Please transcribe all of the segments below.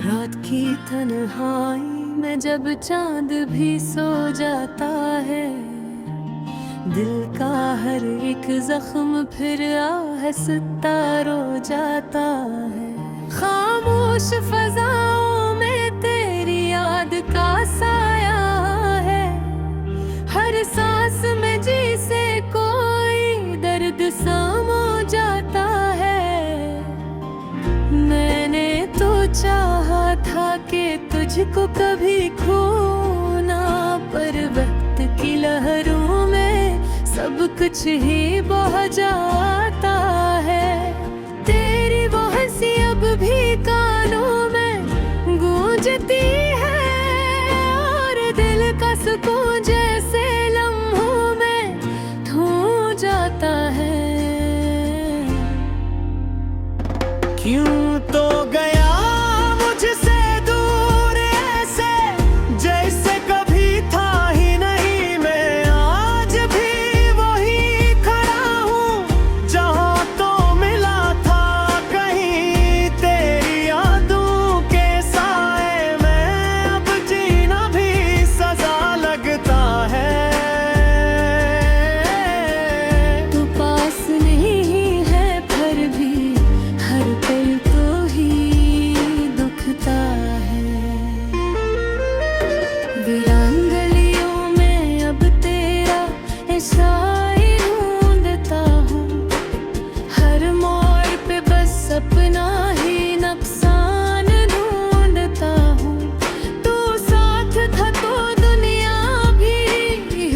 रात की तन्हाई में जब चांद भी सो जाता है, दिल का हर एक जख्म फिर आहिस्ता रो जाता है। खामोश फजाओं में तेरी याद का साया है, हर सांस में जिसे कोई दर्द समो जाता है। मैंने तो चाहा था कि तुझको कभी खो ना, पर वक्त की लहरों में सब कुछ ही बह जाता है। तेरी वो हंसी अब भी कानों में गूंजती है, और दिल का सुकून जैसे लम्हों में खो जाता है। क्यों तो गया मुझसे दूर ऐसे, जैसे कभी था ही नहीं। मैं आज भी वही खड़ा हूँ जहाँ तो मिला था कहीं। तेरी यादों के साए में अब जीना भी सजा लगता है। तू पास नहीं है फिर भी हर पल तो ही दुखता है। वीरान गलियों में अब तेरा इशारा ढूंढता हूँ, हर मोड़ पे बस अपना ही नुकसान ढूंढता हूँ। तू साथ था तो दुनिया भी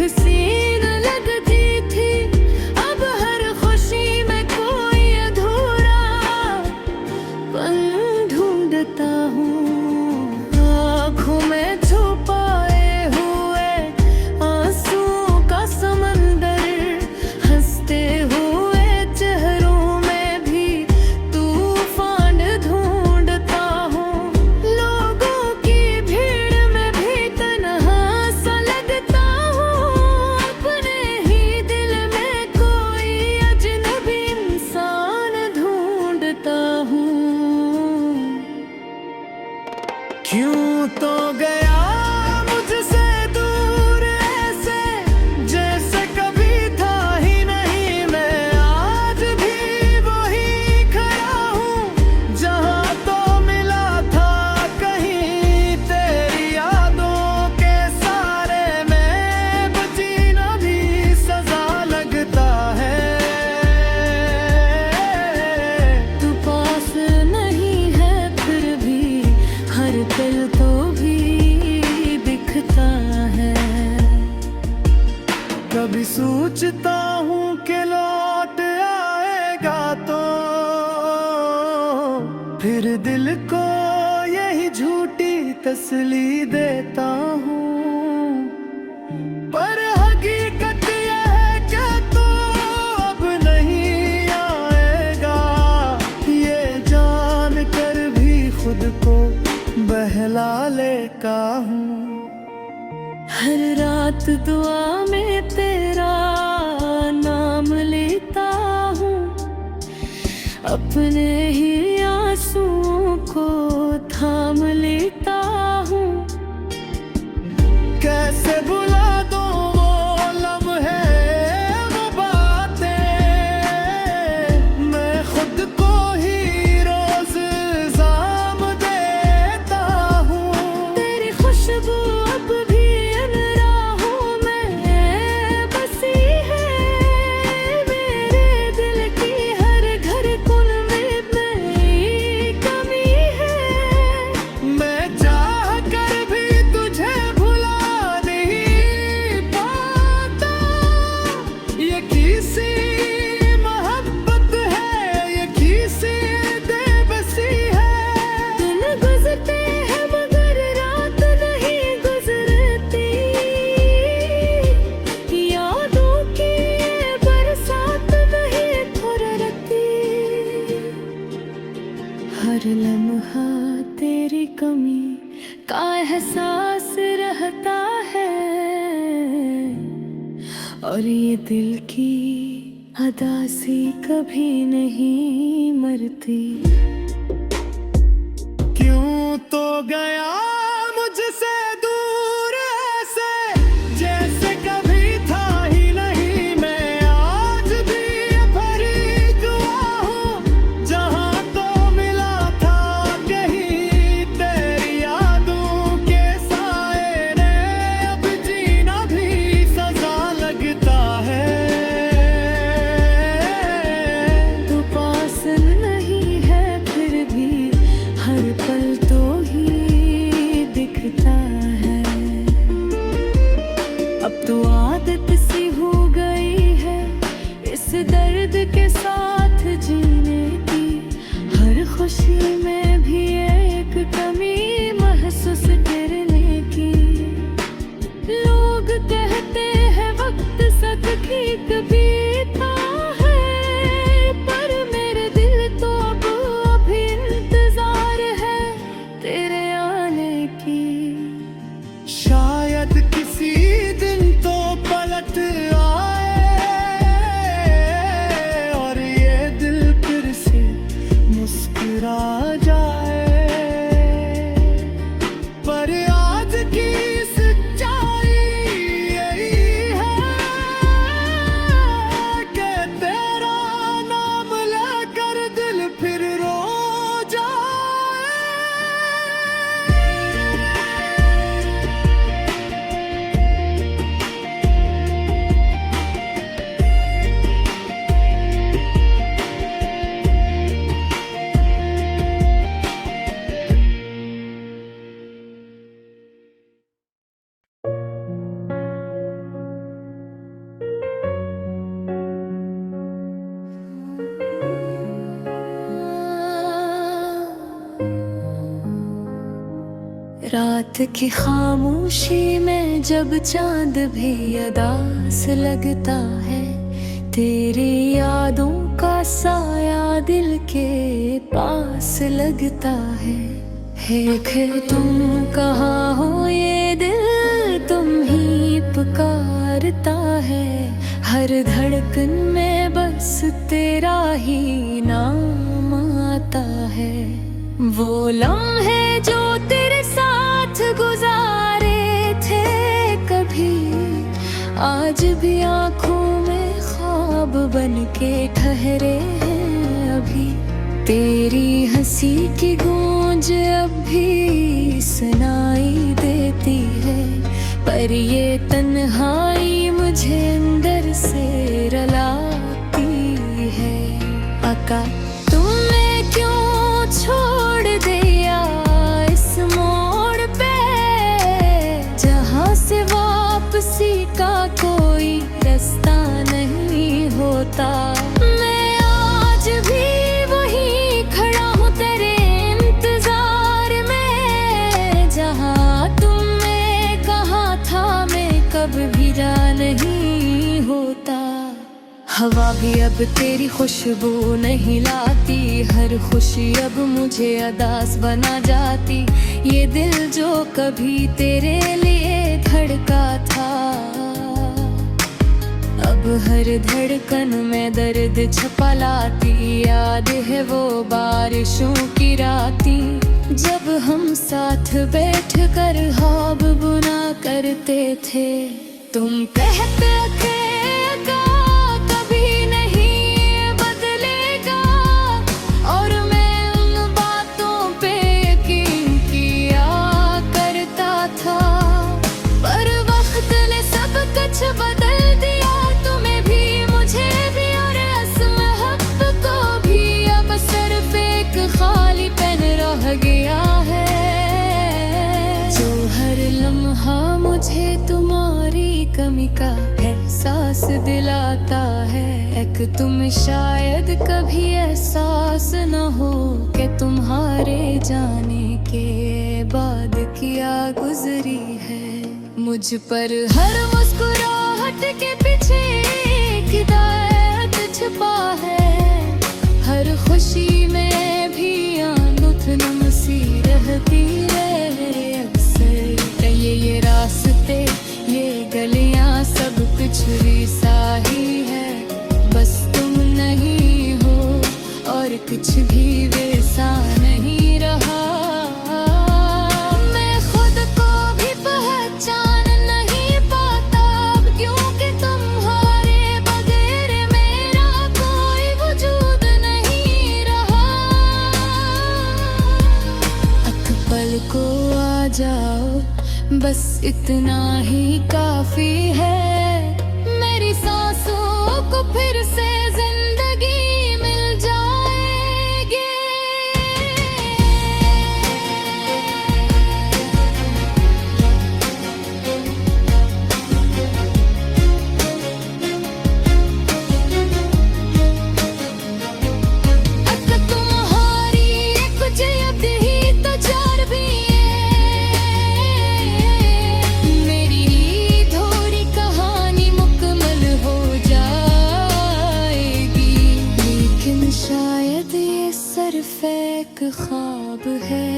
हसीन लगती थी, अब हर खुशी में कोई अधूरा पल ढूंढता हूँ। आँखों में छुपाए हुए आंसुओं का समंदर, हंसते हुए चेहरों में भी तूफान ढूंढता हूँ। लोगों की भीड़ में भी तन्हा सा लगता हूँ, अपने ही दिल में कोई अजनबी इंसान ढूंढता हूँ। क्यों तो गया मुझसे दूर ऐसे, जैसे कभी था ही नहीं। मैं आज भी वही खड़ा हूँ जहाँ तो मिला था कहीं। तेरी यादों के सारे में जीना भी सजा लगता है। तू पास नहीं है फिर भी हर पल तो भी दिखता है। कभी सोचता हूँ कि लौट आएगा तो फिर दिल को यही झूठी तसल्ली देता हूँ। पर हकीकत यह है कि तू अब नहीं आएगा, ये जान कर भी खुद को बहला लेता हूँ। हर रात दुआ में तेरा नाम लेता हूँ, अपने ही आंसुओं को थाम लेता हूँ। कैसे भुला दूँ वो लम्हे, वो बातें, मैं खुद को ही रोज इल्जाम देता हूँ। तेरी खुशबू अब भी इन राहों में बसी है, मेरे दिल की हर घर कुन में मेरी कमी है। मैं चाह कर भी तुझे भुला नहीं पाता, ये किसी मोहब्बत है, ये किसी बेबसी है। दिन गुजरते हैं मगर रात नहीं गुजरती, यादों की ये बरसात नहीं थुरती। हर लम्हा तेरी कमी का एहसास रहता है, और ये दिल की अदासी कभी नहीं मरती। क्यों तो गया मुझसे दूर ऐसे, जैसे कभी था ही नहीं। मैं आज भी फरीक हुआ हूँ, जहाँ तो मिला था कहीं तेरी यादों के साए ने। अब जीना भी सजा लगता है। तू पास नहीं है फिर भी हर पल तो ही दिखता है। अब तो आदत सी हो गई है इस दर्द के साथ जीने की। हर खुशी में भी एक कमी महसूस करने की। लोग कहते हैं वक्त सच ठीक बीता है, पर मेरे दिल तो अभी इंतजार है तेरे आने की। शायद किसी दिन तो पलट आए और ये दिल फिर से मुस्कुरा जाए। पर आज की सच्चाई यही है कि तेरा नाम लेकर दिल फिर रो जाए। रात की खामोशी में जब चांद भी अदास लगता है, तेरी यादों का साया दिल के पास लगता है। फिर तुम कहाँ हो ये दिल तुम ही पुकारता है। हर धड़कन में बस तेरा ही नाम आता है। वो लम्हे जो तेरे साथ गुजारे थे कभी, आज भी आँखों में ख्वाब बन के ठहरे हैं अभी। तेरी हंसी की गूंज अब भी सुनाई देती है, पर ये तन्हाई मुझे अंदर से रुलाती है। आका तुमने क्यों छोड़ दिया इस मोड़ पे, जहाँ से वापसी का कोई रास्ता नहीं होता। मैं आज भी वहीं खड़ा हूँ तेरे इंतजार में, जहाँ तुमने कहा था मैं कभी भी जा नहीं होता। हवा भी अब तेरी खुशबू नहीं लाती, हर खुशी अब मुझे अदास बना जाती। ये दिल जो कभी तेरे लिए धड़का था, अब हर धड़कन में दर्द छुपा लाती। याद है वो बारिशों की रातें, जब हम साथ बैठ कर ख्वाब बुना करते थे। तुम कहते थे कभी नहीं बदलेगा, और मैं उन बातों पे यकीन किया करता था। पर वक्त ने सब कुछ बदल दिया, तुम्हें भी मुझे भी और असमहब को भी। अब सिर्फ एक खाली पेन रह गया है, जो हर लम्हा मुझे तुम्हारी कमी का एहसास दिलाता है। एक तुम शायद कभी एहसास न हो कि तुम्हारे जाने के बाद क्या गुजरी है। मुझ पर हर मुस्कुराहट के पीछे एक हिदायत छुपा है। हर खुशी में भी आंख नम सी रहती है। अक्सर ये रास्ते ये गलियां सब कुछ वैसा ही है, बस तुम नहीं हो और कुछ भी वैसा नहीं रहा। इतना ही काफी है, मेरी सांसों को फिर से जिंदगी मिल जाएगी। अगर तुम्हारी कुछ अब ही तो चार भी शायद ये सिर्फ एक ख्वाब है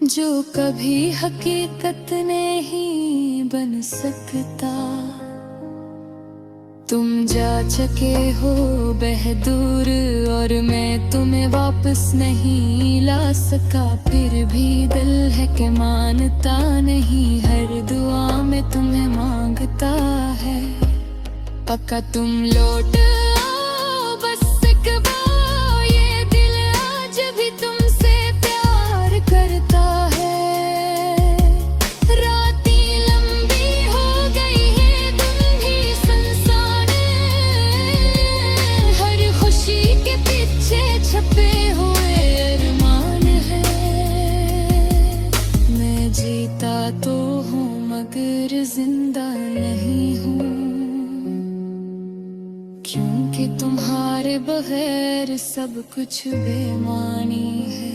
जो कभी हकीकत नहीं बन सकता। तुम जा चुके हो बहदूर और मैं तुम्हें वापस नहीं ला सका, फिर भी दिल है कि मानता नहीं, हर दुआ में तुम्हें मांगता है। पक्का तुम लौट तो हूँ मगर जिंदा नहीं हूँ, क्योंकि तुम्हारे बगैर सब कुछ बेमानी है।